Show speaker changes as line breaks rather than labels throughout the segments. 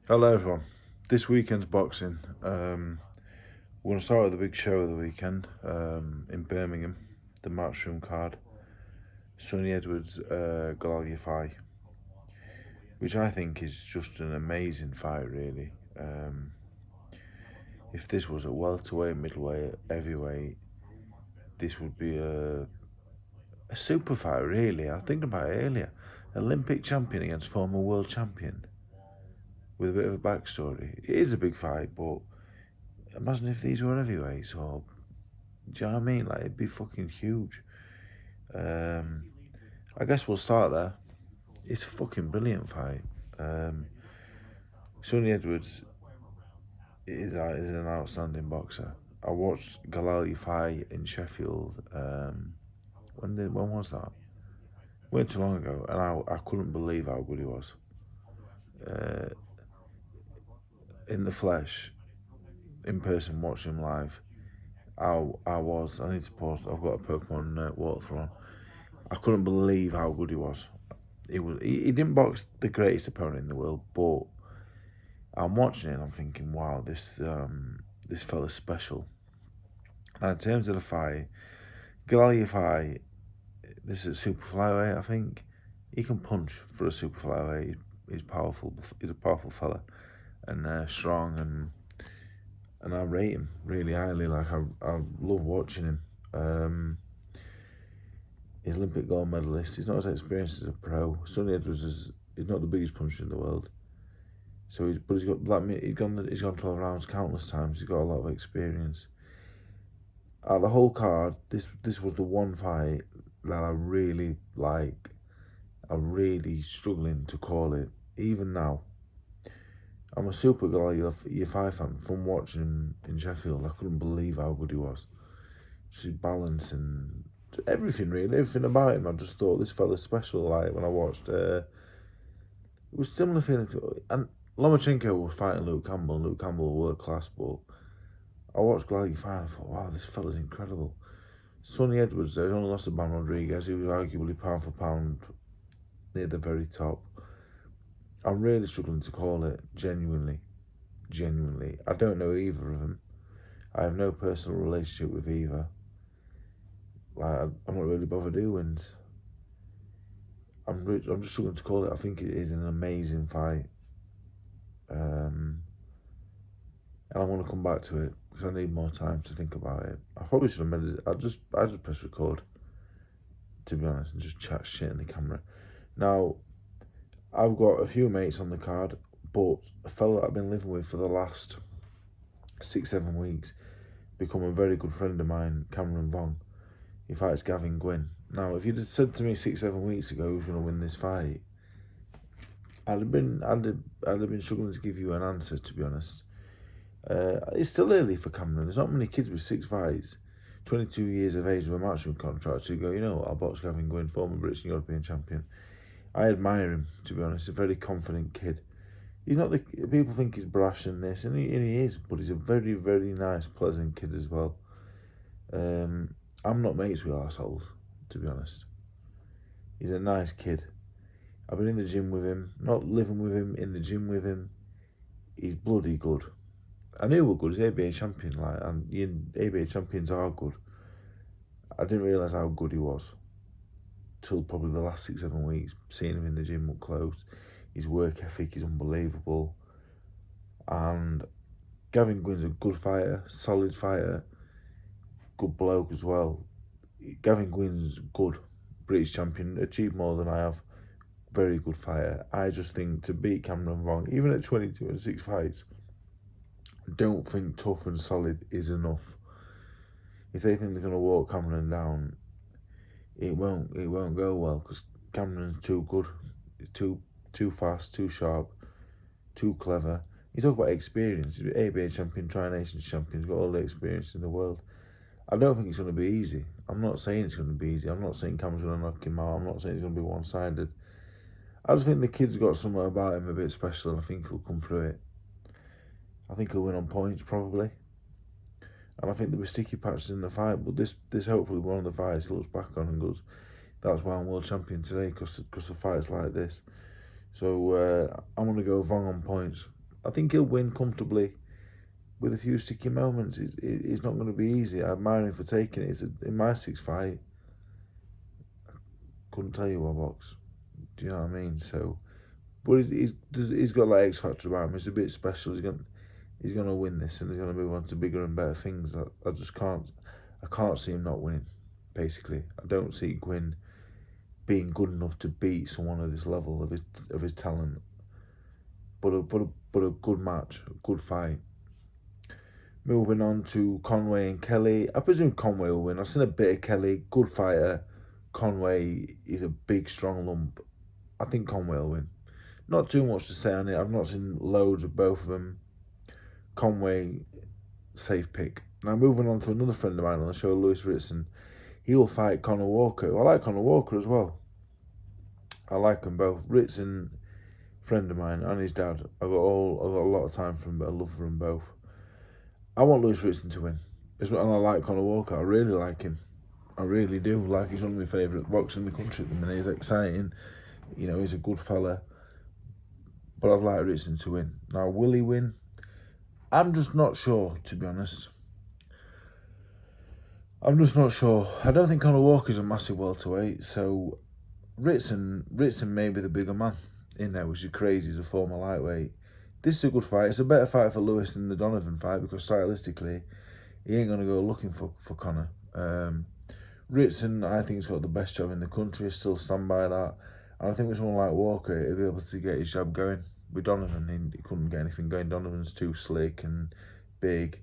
Hello everyone. This weekend's boxing. We're going to start with the big show of the weekend in Birmingham, the Matchroom card. Sonny Edwards, Galal Yafai, which I think is just an amazing fight, really. If this was a welterweight, middleweight, heavyweight, this would be a super fight, really. I was thinking about it earlier. Olympic champion against former world champion with a bit of a backstory. It is a big fight, but imagine if these were heavyweights or do you know what I mean? Like, it'd be fucking huge. I guess we'll start there. It's a fucking brilliant fight. Sonny Edwards is an outstanding boxer. I watched Galal fight in Sheffield. When was that? Way too long ago, and I couldn't believe how good he was. Uh, in the flesh, in person, watching him live. I was. I need to pause. I've got a Pokemon walkthrough on. I couldn't believe how good he was. He didn't box the greatest opponent in the world, but I'm watching it and I'm thinking, wow, this fella's special. Now, in terms of the fight, Galal fight, this is a super flyweight, I think. He can punch for a super flyweight. He's powerful. He's a powerful fella and strong, and I rate him really highly. Like, I love watching him. He's Olympic gold medalist. He's not as experienced as a pro. Sonny Edwards is not the biggest puncher in the world. So he's got he's gone 12 rounds countless times. He's got a lot of experience. The whole card, this was the one fight that I really like. I'm really struggling to call it even now. I'm a super Yafai fan from watching him in Sheffield. I couldn't believe how good he was. Just his balance and everything, really, everything about him. I just thought this fella's special. Like, when I watched, it was similar feeling to, and Lomachenko was fighting Luke Campbell. Luke Campbell world class, but I watched Galal fight and I thought, wow, this fella's incredible. Sonny Edwards, they only lost to Ban Rodriguez. He was arguably pound for pound near the very top. I'm really struggling to call it, genuinely. I don't know either of them. I have no personal relationship with either. Like, I'm not really bothered who wins. I'm just struggling to call it. I think it is an amazing fight. And I want to come back to it because I need more time to think about it. I probably should have made it. I just press record, to be honest, and just chat shit in the camera. Now, I've got a few mates on the card, but a fella that I've been living with for the last 6-7 weeks become a very good friend of mine, Cameron Vuong. He fights Gavin Gwyn. Now, if you'd have said to me 6-7 weeks ago who's going to win this fight, I'd have been struggling to give you an answer, to be honest. It's still early for Cameron. There's not many kids with 6 fights, 22 years of age with a matchroom contract who go, you know what, I'll box Gavin Gwyn, former British and European champion. I admire him, to be honest. A very confident kid. He's not the people think he's brash and this, and he is, but he's a very, very nice, pleasant kid as well. I'm not mates with arseholes, to be honest. He's a nice kid. I've been in the gym with him, not living with him, in the gym with him. He's bloody good. I knew he was good. He's ABA champion, and ABA champions are good. I didn't realise how good he was till probably the last 6-7 weeks, seeing him in the gym up close. His work ethic is unbelievable. And Gavin Gwyn's a good fighter, solid fighter, good bloke as well. Gavin Gwyn's good, British champion, achieved more than I have. Very good fighter. I just think to beat Cameron Vuong, even at 22 and 6 fights, I don't think tough and solid is enough. If they think they're going to walk Cameron down, it won't go well because Cameron's too good. He's too fast, too sharp, too clever. You talk about experience. He's ABA champion, Tri-Nations champion. He's got all the experience in the world. I don't think it's going to be easy. I'm not saying it's going to be easy. I'm not saying Cameron's going to knock him out. I'm not saying it's going to be one-sided. I just think the kid's got something about him a bit special, and I think he'll come through it. I think he'll win on points, probably. And I think there were sticky patches in the fight, but this hopefully one of the fights he looks back on and goes, that's why I'm world champion today, because of fights like this. So I'm going to go Vuong on points. I think he'll win comfortably with a few sticky moments. It's not going to be easy. I admire him for taking it. In my 6th fight, couldn't tell you what box. Do you know what I mean? So, but he's got like X factor about him. He's a bit special. He's gonna win this, and he's gonna move on to bigger and better things. I just can't. I can't see him not winning. Basically, I don't see Gwyn being good enough to beat someone of this level of his talent. But a good match, a good fight. Moving on to Conway and Kelly. I presume Conway will win. I've seen a bit of Kelly, good fighter. Conway is a big, strong lump. I think Conway will win. Not too much to say on it. I've not seen loads of both of them. Conway, safe pick. Now moving on to another friend of mine on the show, Lewis Ritson. He will fight Conor Walker. I like Conor Walker as well. I like them both. Ritson, friend of mine, and his dad. I've got a lot of time for him, but I love for them both. I want Lewis Ritson to win. And I like Conor Walker. I really like him. I really do. Like, he's one of my favourite boxers in the country at the minute. He's exciting. You know, he's a good fella. But I'd like Ritson to win. Now, will he win? I'm just not sure, to be honest. I'm just not sure. I don't think Conor Walker's a massive welterweight, so Ritson may be the bigger man in there, which is crazy as a former lightweight. This is a good fight. It's a better fight for Lewis than the Donovan fight because stylistically, he ain't going to go looking for Conor. Ritson, I think, has got the best jab in the country. Still stand by that. And I think with someone like Walker, he'll be able to get his jab going. With Donovan, he couldn't get anything going. Donovan's too slick and big.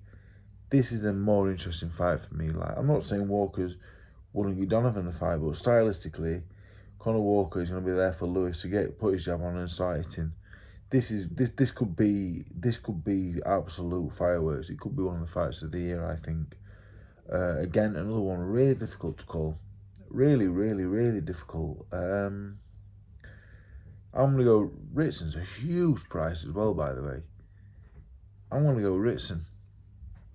This is a more interesting fight for me. Like, I'm not saying Walker's wouldn't give Donovan a fight, but stylistically, Conor Walker is going to be there for Lewis to put his jab on and start hitting. This could be absolute fireworks. It could be one of the fights of the year, I think. Again, another one really difficult to call. Really, really, really difficult. I'm going to go... Ritson's a huge price as well, by the way. I'm going to go Ritson.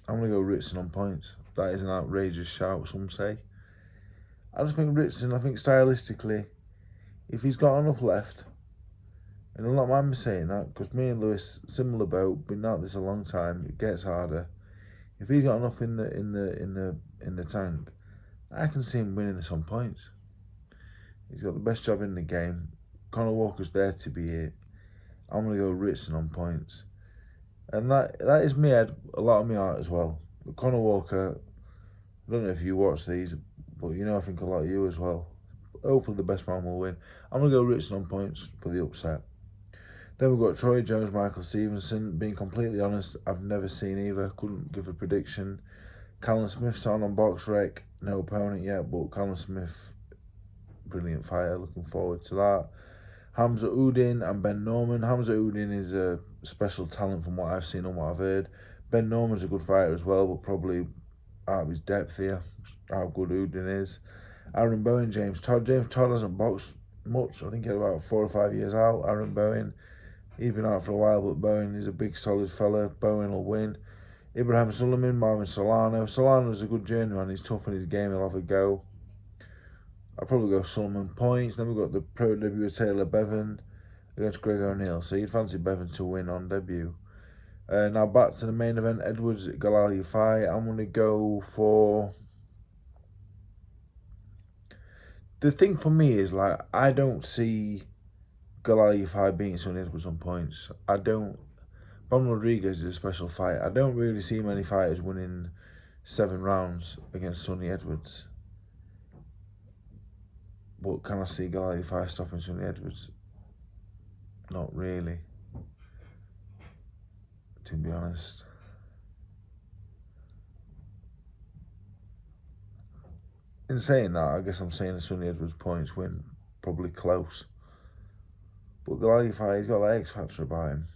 I'm going to go Ritson on points. That is an outrageous shout, some say. I just think Ritson, I think stylistically, if he's got enough left, and I'm not mind me saying that, because me and Lewis, similar boat, been out this a long time, it gets harder. If he's got enough in the tank, I can see him winning this on points. He's got the best job in the game. Conor Walker's there to be it. I'm going to go Ritson on points. And that is me head, a lot of my heart as well. But Conor Walker, I don't know if you watch these, but you know I think a lot of you as well. Hopefully the best man will win. I'm going to go Ritson on points for the upset. Then we've got Troy Jones, Michael Stevenson. Being completely honest, I've never seen either. Couldn't give a prediction. Callum Smith's on Box Rec. No opponent yet, but Callum Smith, brilliant fighter. Looking forward to that. Hamza Udin and Ben Norman. Hamza Udin is a special talent from what I've seen and what I've heard. Ben Norman's a good fighter as well, but probably out of his depth here, how good Udin is. Aaron Bowen, James Todd. James Todd hasn't boxed much. I think he had about 4 or 5 years out. Aaron Bowen, he's been out for a while, but Bowen is a big, solid fella. Bowen will win. Ibrahim Sulaiman, Marvin Solano. Solano's a good journeyman. He's tough in his game. He'll have a go. I'll probably go Sulaiman points. Then we've got the pro debut Taylor Bevan against Greg O'Neill. So you'd fancy Bevan to win on debut. Now back to the main event. Edwards, Galal, Yafai. I'm going to go for... The thing for me is, like, I don't see Galal Yafai beating Sonny Edwards on points. I don't. Von Rodriguez is a special fight. I don't really see many fighters winning 7 rounds against Sonny Edwards. But can I see Galal Yafai stopping Sonny Edwards? Not really, to be honest. In saying that, I guess I'm saying Sonny Edwards points win, probably close. But Galal Yafai, he's got that X factor about him.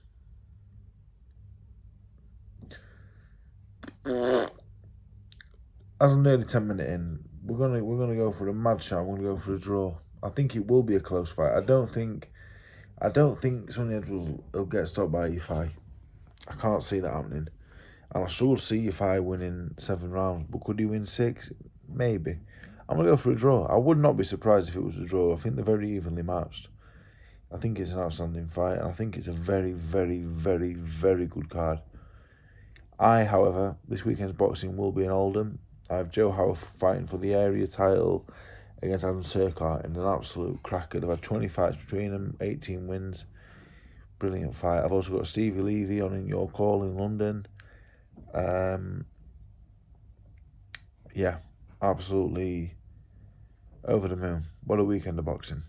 As I'm nearly 10 minutes in, we're gonna go for a mad shot. We're gonna go for a draw. I think it will be a close fight. I don't think Sonny Edwards will get stopped by Yafai. I can't see that happening. And I struggle to see Yafai winning 7 rounds. But could he win 6? Maybe. I'm gonna go for a draw. I would not be surprised if it was a draw. I think they're very evenly matched. I think it's an outstanding fight, and I think it's a very, very, very, very good card. However, this weekend's boxing will be in Oldham. I have Joe Howe fighting for the area title against Adam Surkart in an absolute cracker. They've had 20 fights between them, 18 wins. Brilliant fight. I've also got Stevie Levy on In Your Call in London. Yeah, absolutely over the moon. What a weekend of boxing.